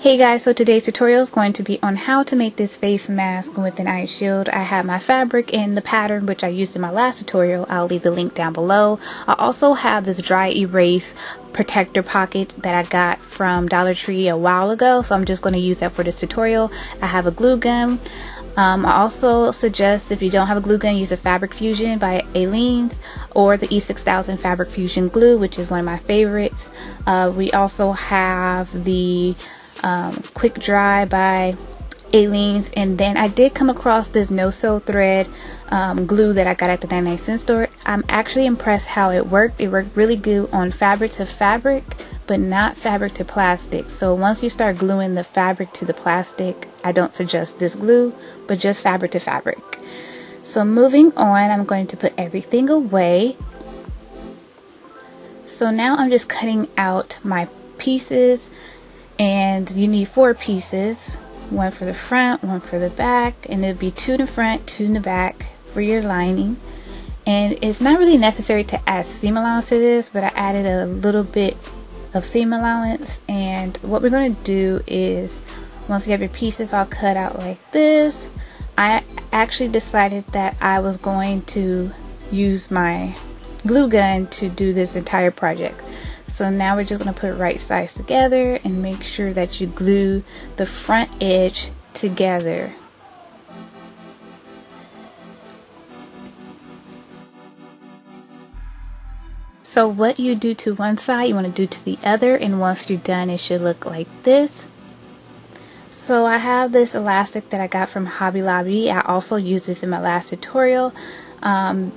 Hey guys, so today's tutorial is going to be on how to make this face mask with an eye shield. I have my fabric and the pattern which I used in my last tutorial. I'll leave the link down below. I also have this dry erase protector pocket that I got from Dollar Tree a while ago, so I'm just going to use that for this tutorial. I have a glue gun. I also suggest if you don't have a glue gun, use a Fabric Fusion by Aleene's or the E6000 Fabric Fusion glue, which is one of my favorites. We also have the Quick Dry by Aleene's, and then I did come across this no-sew thread glue that I got at the 99-cent store. I'm actually impressed how it worked. It worked really good on fabric to fabric, but not fabric to plastic. So once you start gluing the fabric to the plastic, I don't suggest this glue, but just fabric to fabric. So moving on, I'm going to put everything away. So now I'm just cutting out my pieces, and you need 4 pieces, one for the front, one for the back, and it'll be 2 in the front, 2 in the back for your lining. And it's not really necessary to add seam allowance to this, but I added a little bit of seam allowance. And what we're going to do is, once you have your pieces all cut out like this, I actually decided that I was going to use my glue gun to do this entire project. So now we're just going to put right sides together and make sure that you glue the front edge together. So what you do to one side, you want to do to the other, and once you're done, it should look like this. So I have this elastic that I got from Hobby Lobby. I also used this in my last tutorial.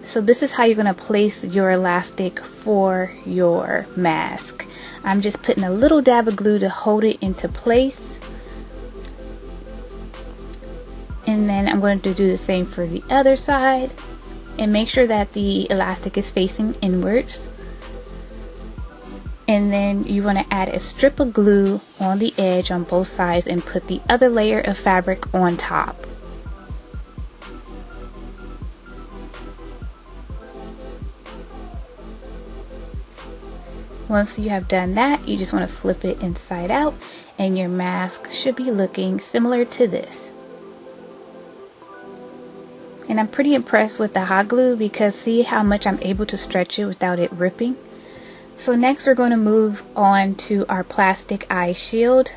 So this is how you're going to place your elastic for your mask. I'm just putting a little dab of glue to hold it into place. And then I'm going to do the same for the other side. And make sure that the elastic is facing inwards. And then you want to add a strip of glue on the edge on both sides and put the other layer of fabric on top. Once you have done that, you just want to flip it inside out, and your mask should be looking similar to this. And I'm pretty impressed with the hot glue, because see how much I'm able to stretch it without it ripping. So next we're going to move on to our plastic eye shield.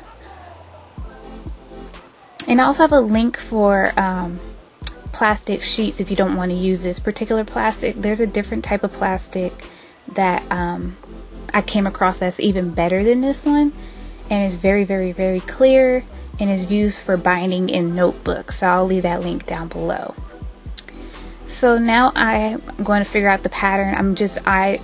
And I also have a link for plastic sheets if you don't want to use this particular plastic. There's a different type of plastic that I came across that's even better than this one, and it's very clear and is used for binding in notebooks. So I'll leave that link down below. So now I'm going to figure out the pattern.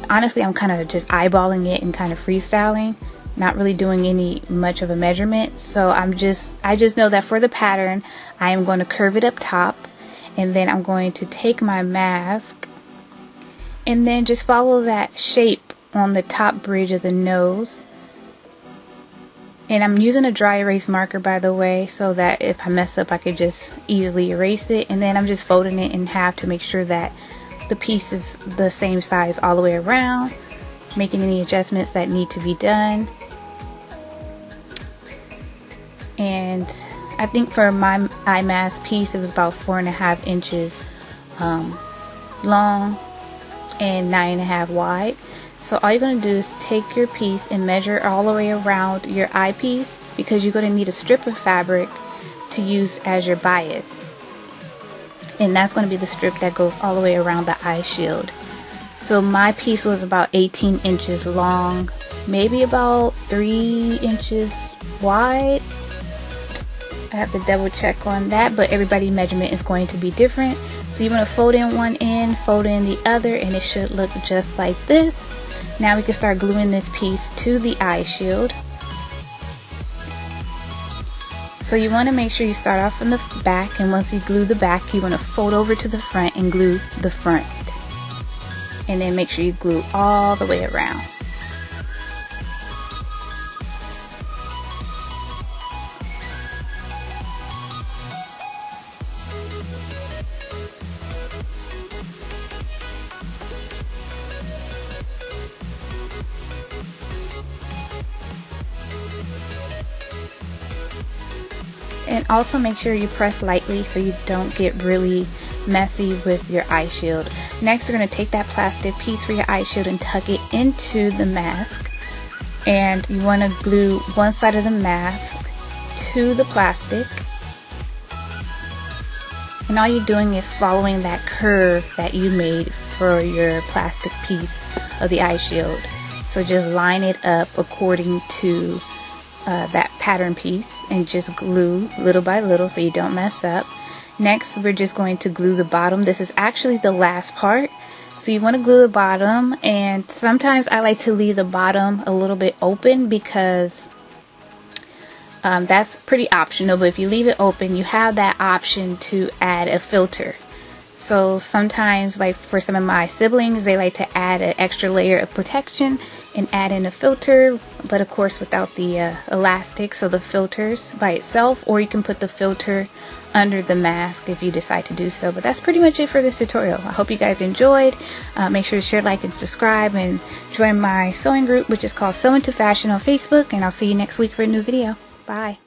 Honestly I'm kind of just eyeballing it and kind of freestyling, not really doing much of a measurement. So I just know that for the pattern I am going to curve it up top, and then I'm going to take my mask and then just follow that shape on the top bridge of the nose. And I'm using a dry erase marker, by the way, so that if I mess up I could just easily erase it. And then I'm just folding it in half to make sure that the piece is the same size all the way around, making any adjustments that need to be done. And I think for my eye mask piece it was about 4.5 inches long and 9.5 wide. So all you're going to do is take your piece and measure all the way around your eyepiece, because you're going to need a strip of fabric to use as your bias. And that's going to be the strip that goes all the way around the eye shield. So my piece was about 18 inches long, maybe about 3 inches wide. I have to double check on that, but everybody's measurement is going to be different. So you want to fold in one end, fold in the other, and it should look just like this. Now we can start gluing this piece to the eye shield. So you want to make sure you start off from the back, and once you glue the back you want to fold over to the front and glue the front. And then make sure you glue all the way around. And also make sure you press lightly so you don't get really messy with your eye shield. Next, we're going to take that plastic piece for your eye shield and tuck it into the mask. And you want to glue one side of the mask to the plastic. And all you're doing is following that curve that you made for your plastic piece of the eye shield. So just line it up according to that pattern piece and just glue little by little so you don't mess up. Next, we're just going to glue the bottom. This is actually the last part. So you want to glue the bottom, and sometimes I like to leave the bottom a little bit open because that's pretty optional, but if you leave it open, you have that option to add a filter. So sometimes, like for some of my siblings, they like to add an extra layer of protection and add in a filter, but of course without the elastic, so the filters by itself, or you can put the filter under the mask if you decide to do so. But that's pretty much it for this tutorial. I hope you guys enjoyed. Make sure to share, like, and subscribe, and join my sewing group, which is called Sew Into Fashion on Facebook, and I'll see you next week for a new video. Bye.